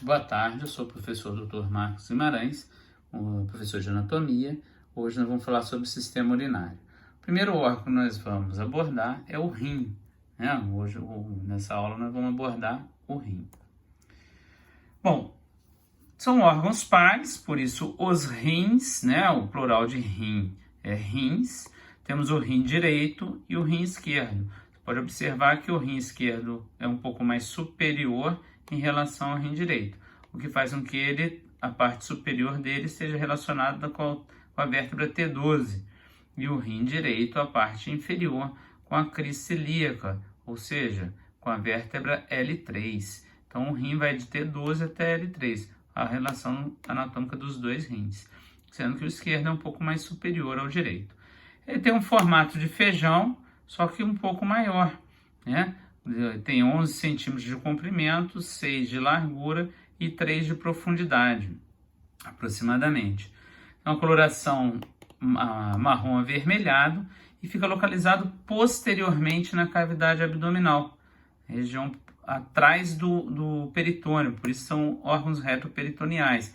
Boa tarde, eu sou o professor Dr. Marcos Guimarães, professor de anatomia. Hoje nós vamos falar sobre o sistema urinário. O primeiro órgão que nós vamos abordar é o rim, né? Hoje, nessa aula, nós vamos abordar o rim. Bom, são órgãos pares, por isso os rins, né? O plural de rim é rins. Temos o rim direito e o rim esquerdo. Você pode observar que o rim esquerdo é um pouco mais superior em relação ao rim direito, o que faz com que a parte superior dele esteja relacionada com a vértebra T12, e o rim direito, a parte inferior, com a crista ilíaca, ou seja, com a vértebra L3. Então o rim vai de T12 até L3, a relação anatômica dos dois rins, sendo que o esquerdo é um pouco mais superior ao direito. Ele tem um formato de feijão, só que um pouco maior, né? Tem 11 centímetros de comprimento, 6 de largura e 3 de profundidade, aproximadamente. É uma coloração marrom avermelhado e fica localizado posteriormente na cavidade abdominal, região atrás do peritônio, por isso são órgãos retroperitoneais.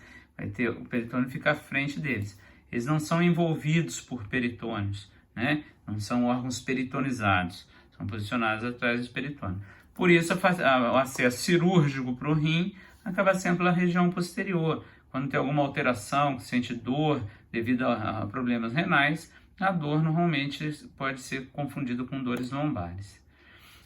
O peritônio fica à frente deles. Eles não são envolvidos por peritônios, né? Não são órgãos peritonizados. São posicionados atrás do peritônio. Por isso, o acesso cirúrgico para o rim acaba sendo pela região posterior. Quando tem alguma alteração, que sente dor devido a problemas renais, a dor normalmente pode ser confundida com dores lombares.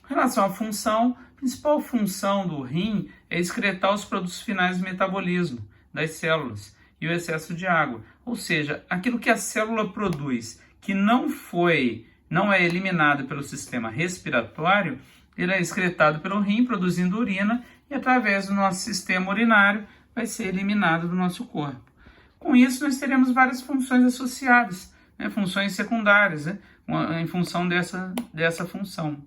Em relação à função, a principal função do rim é excretar os produtos finais do metabolismo das células e o excesso de água. Ou seja, aquilo que a célula produz que não é eliminado pelo sistema respiratório, ele é excretado pelo rim, produzindo urina, e através do nosso sistema urinário vai ser eliminado do nosso corpo. Com isso, nós teremos várias funções associadas, né? Funções secundárias, né? Em função dessa função.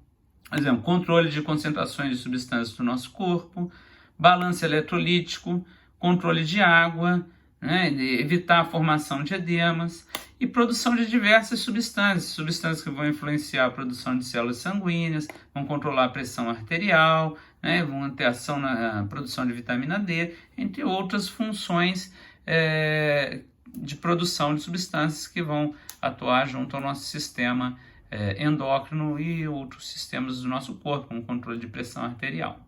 Por exemplo, controle de concentrações de substâncias do nosso corpo, balanço eletrolítico, controle de água, né? Evitar a formação de edemas, e produção de diversas substâncias que vão influenciar a produção de células sanguíneas, vão controlar a pressão arterial, né, vão ter ação na produção de vitamina D, entre outras funções de produção de substâncias que vão atuar junto ao nosso sistema endócrino e outros sistemas do nosso corpo, como controle de pressão arterial.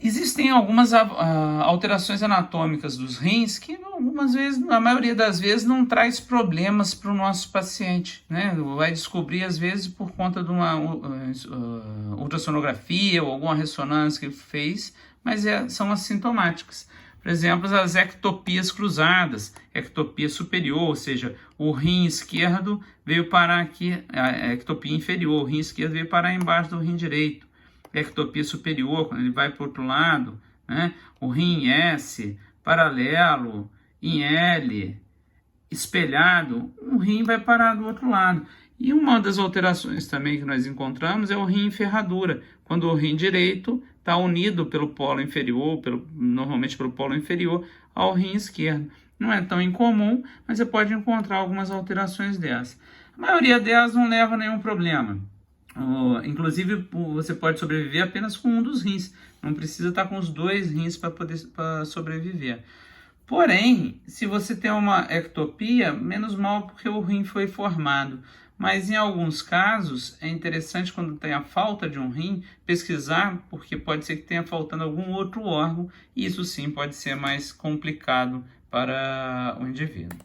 Existem algumas alterações anatômicas dos rins que algumas vezes, na maioria das vezes, não traz problemas para o nosso paciente, né? Vai descobrir às vezes por conta de uma ultrassonografia ou alguma ressonância que fez, mas são assintomáticas. Por exemplo, as ectopias cruzadas, ectopia superior, ou seja, o rim esquerdo veio parar aqui, a ectopia inferior, o rim esquerdo veio parar embaixo do rim direito. Ectopia superior, quando ele vai para o outro lado, né? O rim em S, paralelo, em L, espelhado, o rim vai parar do outro lado. E uma das alterações também que nós encontramos é o rim em ferradura, quando o rim direito está unido pelo polo inferior, normalmente pelo polo inferior, ao rim esquerdo. Não é tão incomum, mas você pode encontrar algumas alterações dessas. A maioria delas não leva a nenhum problema. Inclusive, você pode sobreviver apenas com um dos rins. Não precisa estar com os dois rins para sobreviver. Porém, se você tem uma ectopia, menos mal porque o rim foi formado. Mas em alguns casos, é interessante quando tem a falta de um rim, pesquisar, porque pode ser que tenha faltando algum outro órgão, e isso sim pode ser mais complicado para o indivíduo.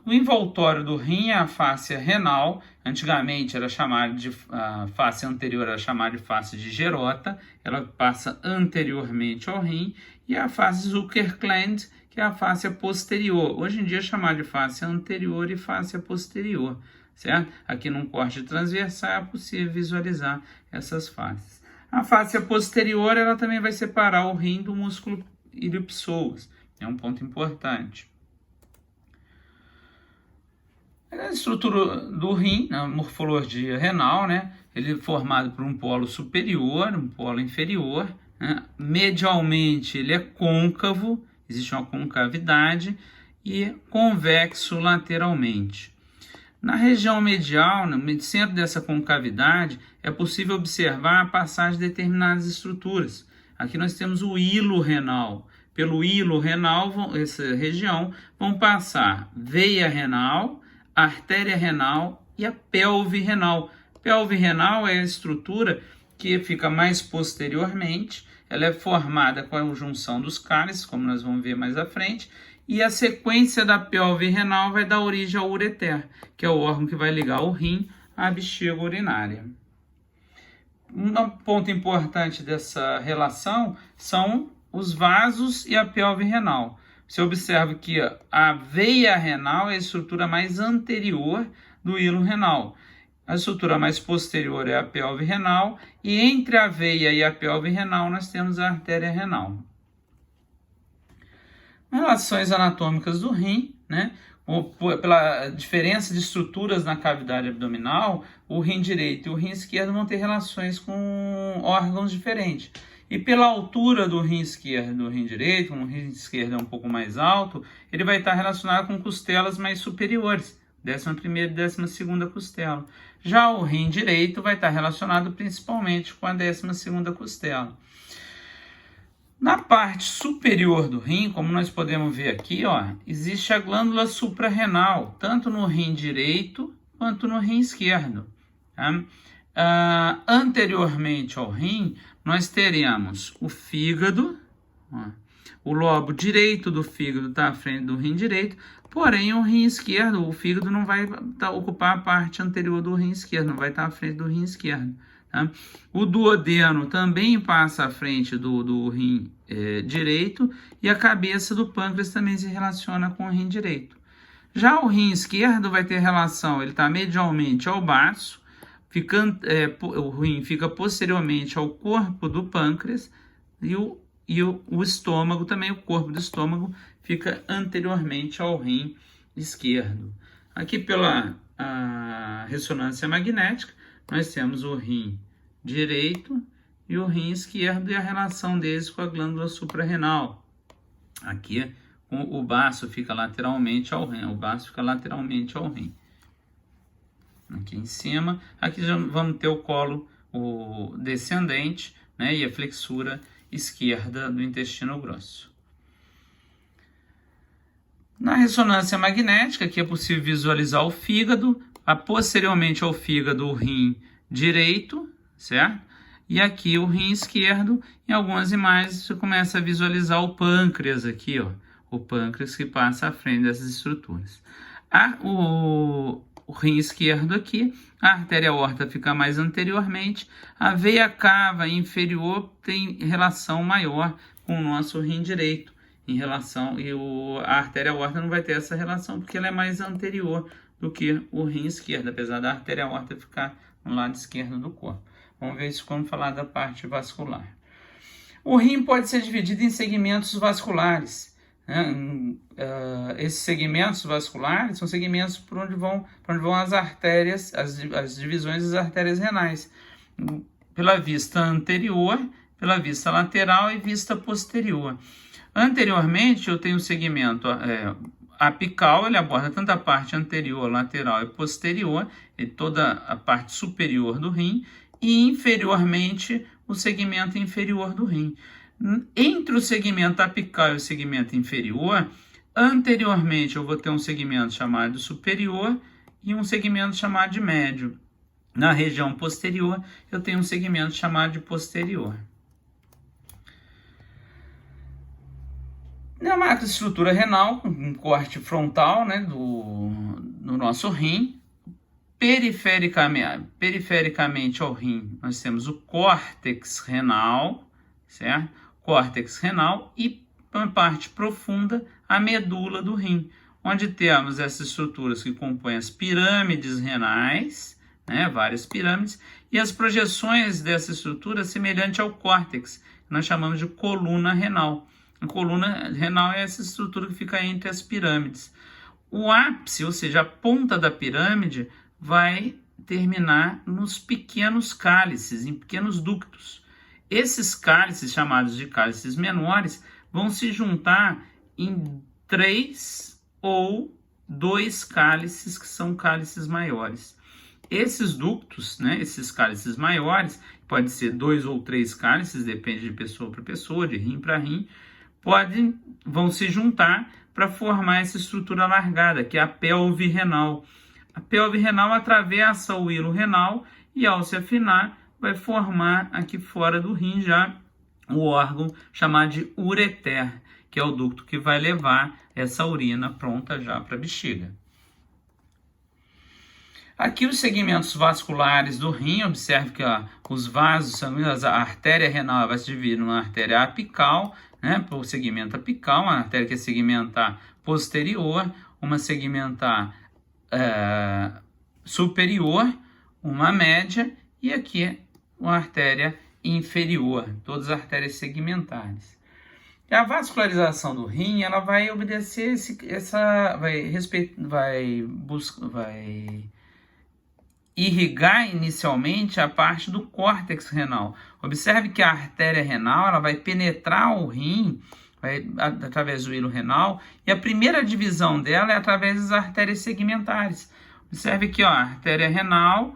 O envoltório do rim é a fáscia renal. Antigamente a face anterior era chamada de face de Gerota, ela passa anteriormente ao rim, e a face Zuckerkland, que é a fáscia posterior. Hoje em dia é chamada de fáscia anterior e fáscia posterior, certo? Aqui num corte transversal é possível visualizar essas faces. A fáscia posterior, ela também vai separar o rim do músculo ilioipsoas, é um ponto importante. A estrutura do rim, a morfologia renal, né? Ele é formado por um polo superior, um polo inferior, né? Medialmente ele é côncavo, existe uma concavidade, e convexo lateralmente. Na região medial, no centro dessa concavidade, é possível observar a passagem de determinadas estruturas. Aqui nós temos o hilo renal. Pelo hilo renal, essa região, vão passar veia renal, artéria renal e a pelve renal. Pelve renal é a estrutura que fica mais posteriormente, ela é formada com a junção dos cálices, como nós vamos ver mais à frente, e a sequência da pelve renal vai dar origem ao ureter, que é o órgão que vai ligar o rim à bexiga urinária. Um ponto importante dessa relação são os vasos e a pelve renal. Você observa que a veia renal é a estrutura mais anterior do hilo renal. A estrutura mais posterior é a pelve renal, e entre a veia e a pelve renal nós temos a artéria renal. Relações anatômicas do rim, né? Pela diferença de estruturas na cavidade abdominal, o rim direito e o rim esquerdo vão ter relações com órgãos diferentes. E pela altura do rim esquerdo e do rim direito, como o rim esquerdo é um pouco mais alto, ele vai estar relacionado com costelas mais superiores, 11ª e 12ª costela. Já o rim direito vai estar relacionado principalmente com a 12ª costela. Na parte superior do rim, como nós podemos ver aqui, existe a glândula suprarrenal, tanto no rim direito quanto no rim esquerdo. Tá? Anteriormente ao rim, nós teremos o fígado, o lobo direito do fígado está à frente do rim direito, porém o rim esquerdo, o fígado não vai ocupar a parte anterior do rim esquerdo, não vai estar à frente do rim esquerdo. Tá? O duodeno também passa à frente do rim direito, e a cabeça do pâncreas também se relaciona com o rim direito. Já o rim esquerdo vai ter relação, ele está medialmente ao baço, o rim fica posteriormente ao corpo do pâncreas, e o estômago também, o corpo do estômago fica anteriormente ao rim esquerdo. Aqui pela ressonância magnética, nós temos o rim direito e o rim esquerdo e a relação deles com a glândula suprarrenal. Aqui o baço fica lateralmente ao rim, Aqui em cima, aqui já vamos ter o colo descendente, né, e a flexura esquerda do intestino grosso. Na ressonância magnética, aqui é possível visualizar o fígado, posteriormente ao fígado o rim direito, certo? E aqui o rim esquerdo. Em algumas imagens você começa a visualizar o pâncreas aqui, o pâncreas que passa à frente dessas estruturas. O rim esquerdo aqui, a artéria aorta fica mais anteriormente, a veia cava inferior tem relação maior com o nosso rim direito, a artéria aorta não vai ter essa relação porque ela é mais anterior do que o rim esquerdo, apesar da artéria aorta ficar no lado esquerdo do corpo. Vamos ver isso quando falar da parte vascular. O rim pode ser dividido em segmentos vasculares. Esses segmentos vasculares são segmentos por onde vão as artérias, as divisões das artérias renais. Pela vista anterior, pela vista lateral e vista posterior. Anteriormente, eu tenho o segmento apical, ele aborda tanto a parte anterior, lateral e posterior, e toda a parte superior do rim, e inferiormente o segmento inferior do rim. Entre o segmento apical e o segmento inferior, anteriormente eu vou ter um segmento chamado superior e um segmento chamado de médio. Na região posterior, eu tenho um segmento chamado de posterior. Na macroestrutura renal, um corte frontal, né, do nosso rim, perifericamente ao rim, nós temos o córtex renal, certo? Córtex renal e, na parte profunda, a medula do rim, onde temos essas estruturas que compõem as pirâmides renais, né, várias pirâmides, e as projeções dessa estrutura semelhante ao córtex, que nós chamamos de coluna renal. A coluna renal é essa estrutura que fica entre as pirâmides. O ápice, ou seja, a ponta da pirâmide, vai terminar nos pequenos cálices, em pequenos ductos. Esses cálices, chamados de cálices menores, vão se juntar em 3 ou 2 cálices, que são cálices maiores. esses ductos, né, esses cálices maiores, pode ser 2 ou 3 cálices, depende de pessoa para pessoa, de rim para rim, vão se juntar para formar essa estrutura alargada, que é a pelve renal. A pelve renal atravessa o hilo renal e, ao se afinar, vai formar aqui fora do rim já o órgão chamado de ureter, que é o ducto que vai levar essa urina pronta já para a bexiga. Aqui os segmentos vasculares do rim, observe que os vasos sanguíneos, a artéria renal vai se dividir numa artéria apical, né, por segmento apical, uma artéria que é segmentar posterior, uma segmentar superior, uma média, e aqui uma artéria inferior, todas as artérias segmentares. E a vascularização do rim, ela vai obedecer vai irrigar inicialmente a parte do córtex renal. Observe que a artéria renal ela vai penetrar o rim através do hilo renal, e a primeira divisão dela é através das artérias segmentares. Observe que a artéria renal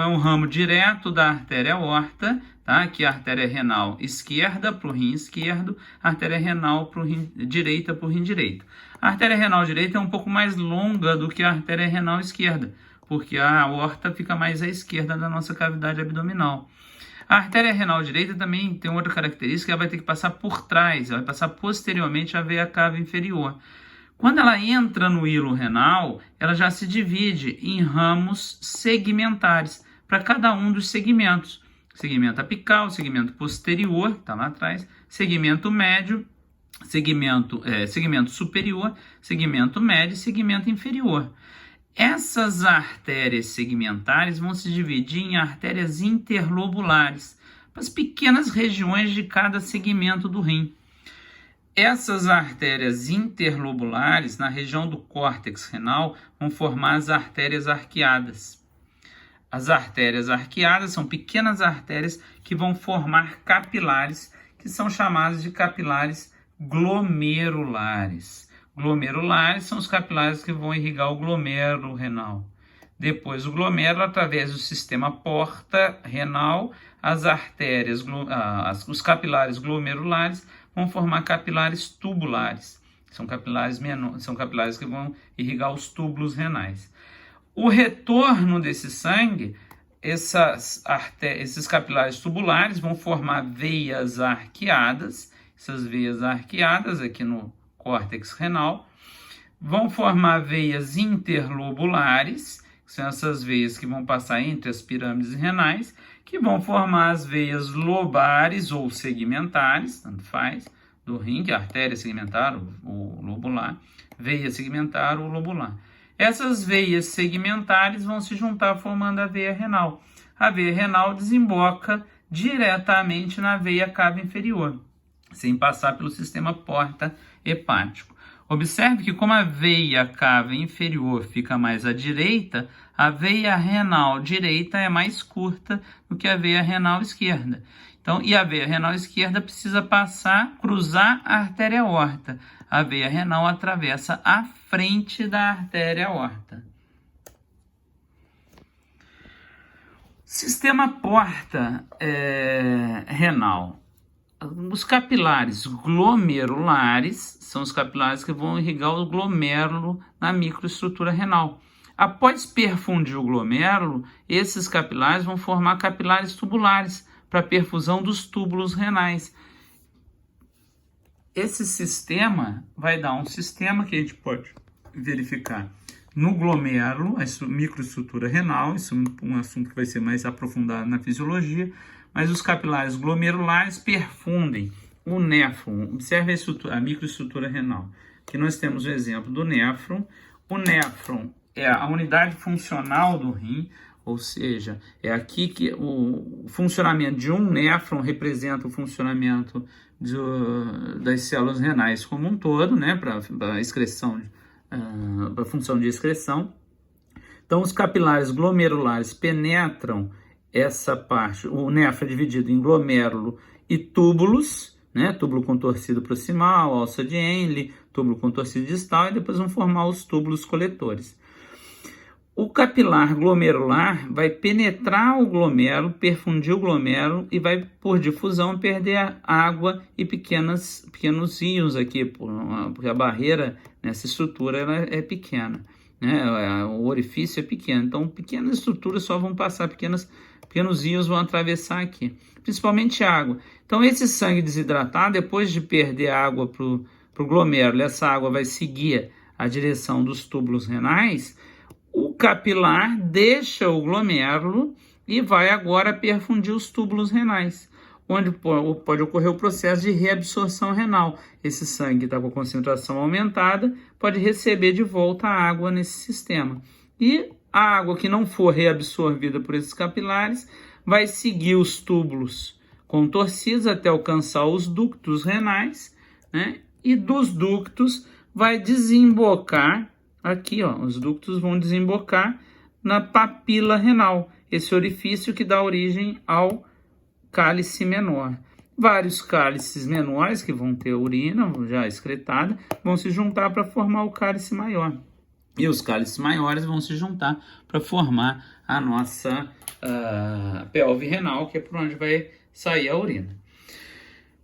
é um ramo direto da artéria aorta, tá? Aqui a artéria renal esquerda para o rim esquerdo, a artéria renal direita para o rim direito. A artéria renal direita é um pouco mais longa do que a artéria renal esquerda, porque a aorta fica mais à esquerda da nossa cavidade abdominal. A artéria renal direita também tem outra característica, ela vai ter que passar por trás, ela vai passar posteriormente à veia cava inferior. Quando ela entra no hilo renal, ela já se divide em ramos segmentares, para cada um dos segmentos. Segmento apical, segmento posterior, está lá atrás, segmento médio, segmento superior, segmento médio e segmento inferior. Essas artérias segmentares vão se dividir em artérias interlobulares, para as pequenas regiões de cada segmento do rim. Essas artérias interlobulares, na região do córtex renal, vão formar as artérias arqueadas. As artérias arqueadas são pequenas artérias que vão formar capilares, que são chamados de capilares glomerulares. Glomerulares são os capilares que vão irrigar o glomérulo renal. Depois o glomérulo, através do sistema porta renal, os capilares glomerulares vão formar capilares tubulares. São capilares que vão irrigar os túbulos renais. O retorno desse sangue, esses capilares tubulares vão formar veias arqueadas. Essas veias arqueadas aqui no córtex renal vão formar veias interlobulares, que são essas veias que vão passar entre as pirâmides renais, que vão formar as veias lobares ou segmentares, tanto faz, do rim, que é a artéria segmentar ou lobular, veia segmentar ou lobular. Essas veias segmentares vão se juntar formando a veia renal. A veia renal desemboca diretamente na veia cava inferior, sem passar pelo sistema porta hepático. Observe que como a veia cava inferior fica mais à direita, a veia renal direita é mais curta do que a veia renal esquerda. Então, e a veia renal esquerda precisa cruzar a artéria aorta. A veia renal atravessa a frente da artéria aorta. Sistema porta renal. Os capilares glomerulares são os capilares que vão irrigar o glomérulo na microestrutura renal. Após perfundir o glomérulo, esses capilares vão formar capilares tubulares para perfusão dos túbulos renais. Esse sistema vai dar um sistema que a gente pode verificar no glomérulo, a microestrutura renal. Isso é um assunto que vai ser mais aprofundado na fisiologia. Mas os capilares glomerulares perfundem o néfron. Observe a microestrutura renal. Aqui nós temos o exemplo do néfron. O néfron é a unidade funcional do rim, ou seja, é aqui que o funcionamento de um néfron representa o funcionamento das células renais como um todo, né, para a função de excreção. Então, os capilares glomerulares penetram essa parte. O néfron é dividido em glomérulo e túbulos, né? Túbulo contorcido proximal, alça de Henle, túbulo contorcido distal, e depois vão formar os túbulos coletores. O capilar glomerular vai penetrar o glomérulo, perfundir o glomérulo e vai, por difusão, perder água e pequenos íons aqui, porque a barreira nessa estrutura ela é pequena, né? O orifício é pequeno, então pequenas estruturas só vão passar, pequenos íons vão atravessar aqui, principalmente água. Então esse sangue desidratado, depois de perder água para o glomérulo, essa água vai seguir a direção dos túbulos renais. O capilar deixa o glomérulo e vai agora perfundir os túbulos renais, onde pode ocorrer o processo de reabsorção renal. Esse sangue está com a concentração aumentada, pode receber de volta a água nesse sistema. E a água que não for reabsorvida por esses capilares vai seguir os túbulos contorcidos até alcançar os ductos renais, né? E dos ductos vai desembocar aqui, ó, os ductos vão desembocar na papila renal, esse orifício que dá origem ao cálice menor. Vários cálices menores que vão ter urina já excretada vão se juntar para formar o cálice maior. E os cálices maiores vão se juntar para formar a nossa pelve renal, que é por onde vai sair a urina.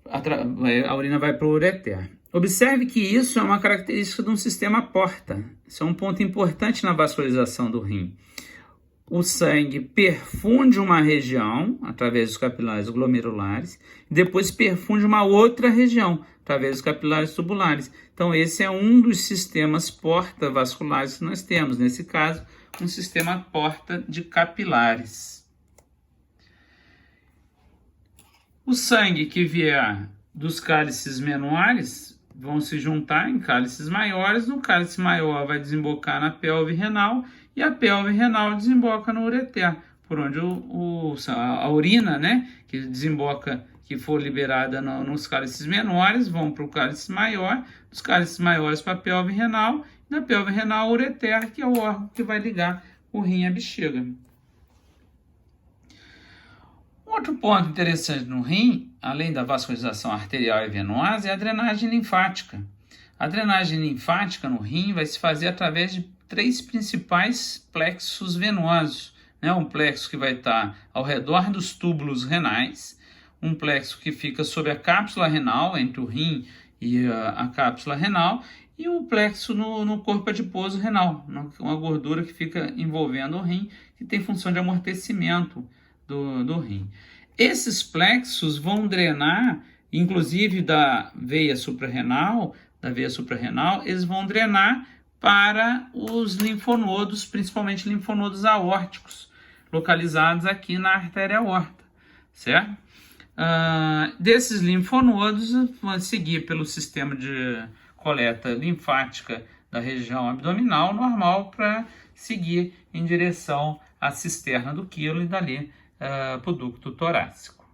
A urina vai para o ureter. Observe que isso é uma característica de um sistema porta. Isso é um ponto importante na vascularização do rim. O sangue perfunde uma região através dos capilares glomerulares, e depois perfunde uma outra região através dos capilares tubulares. Então esse é um dos sistemas porta vasculares que nós temos. Nesse caso, um sistema porta de capilares. O sangue que vier dos cálices menores vão se juntar em cálices maiores. No cálice maior vai desembocar na pelve renal e a pelve renal desemboca no ureter, por onde a urina, né, que desemboca, que for liberada nos cálices menores, vão para o cálice maior, dos cálices maiores para a pelve renal, e da pelve renal ao ureter, que é o órgão que vai ligar o rim à bexiga. Outro ponto interessante no rim, além da vascularização arterial e venosa, é a drenagem linfática. A drenagem linfática no rim vai se fazer através de 3 principais plexos venosos, né? Um plexo que vai estar ao redor dos túbulos renais, um plexo que fica sobre a cápsula renal, entre o rim e a cápsula renal, e um plexo no corpo adiposo renal, uma gordura que fica envolvendo o rim, que tem função de amortecimento do rim. Esses plexos vão drenar, inclusive da veia suprarrenal, eles vão drenar para os linfonodos, principalmente linfonodos aórticos, localizados aqui na artéria aorta, certo? Desses linfonodos vão seguir pelo sistema de coleta linfática da região abdominal normal para seguir em direção à cisterna do quilo e dali para o ducto torácico.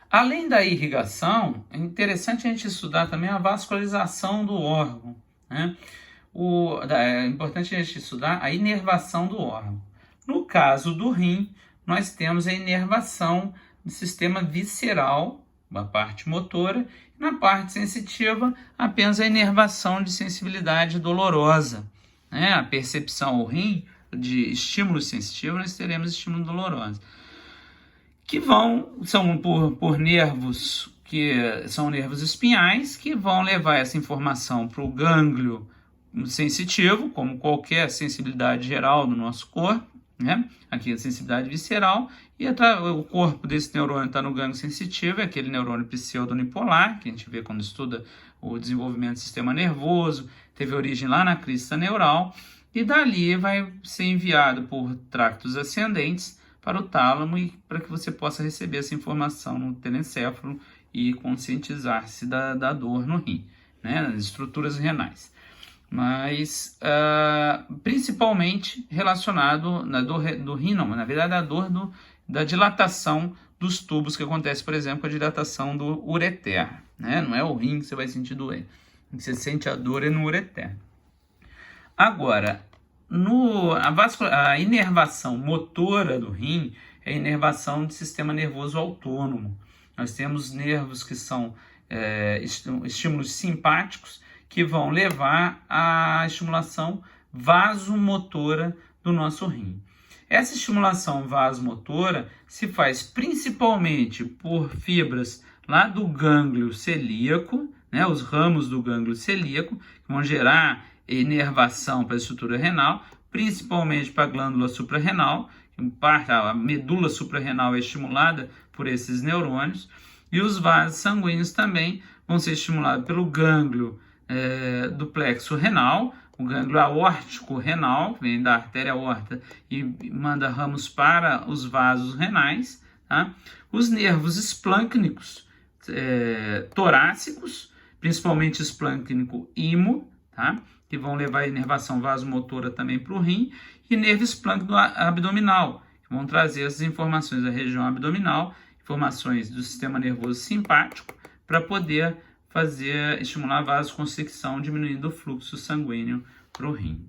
Além da irrigação, é interessante a gente estudar também a vascularização do órgão, né? É importante a gente estudar a inervação do órgão. No caso do rim, nós temos a inervação do sistema visceral, a parte motora, e na parte sensitiva, apenas a inervação de sensibilidade dolorosa, né? A percepção ao rim de estímulo sensitivo, nós teremos estímulo doloroso, que são por nervos, que são nervos espinhais, que vão levar essa informação para o gânglio sensitivo, como qualquer sensibilidade geral do nosso corpo, né? Aqui a sensibilidade visceral, e o corpo desse neurônio está no gânglio sensitivo, é aquele neurônio pseudonipolar, que a gente vê quando estuda o desenvolvimento do sistema nervoso, teve origem lá na crista neural, e dali vai ser enviado por tractos ascendentes para o tálamo e para que você possa receber essa informação no telencéfalo e conscientizar-se da dor no rim, né, nas estruturas renais. Mas principalmente relacionado na dor do rim, não, na verdade a dor da dilatação dos tubos, que acontece, por exemplo, com a dilatação do ureter, né? Não é o rim que você vai sentir doer, você sente a dor é no ureter. Agora, a inervação motora do rim é a inervação do sistema nervoso autônomo. Nós temos nervos que são estímulos simpáticos, que vão levar à estimulação vasomotora do nosso rim. Essa estimulação vasomotora se faz principalmente por fibras lá do gânglio celíaco, né, os ramos do gânglio celíaco, que vão gerar inervação para a estrutura renal, principalmente para a glândula suprarrenal, a medula suprarrenal é estimulada por esses neurônios, e os vasos sanguíneos também vão ser estimulados pelo gânglio do plexo renal, o gânglio aórtico renal, que vem da artéria aorta e manda ramos para os vasos renais, tá? Os nervos esplâncnicos torácicos, principalmente esplâncnico imo, tá? Que vão levar a inervação vasomotora também para o rim, e nervo esplâncnico abdominal, que vão trazer as informações da região abdominal, informações do sistema nervoso simpático, para poder estimular a vasoconstricção, diminuindo o fluxo sanguíneo para o rim.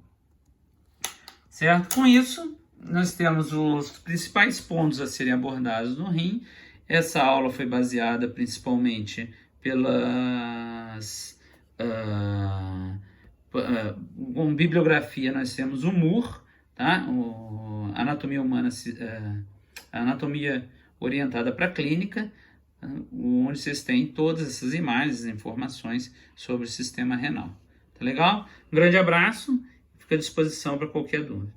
Certo? Com isso, nós temos os principais pontos a serem abordados no rim. Essa aula foi baseada principalmente com bibliografia. Nós temos o Moore, tá? Anatomia humana, anatomia orientada para a clínica, onde vocês têm todas essas imagens, informações sobre o sistema renal. Tá legal? Um grande abraço, fica à disposição para qualquer dúvida.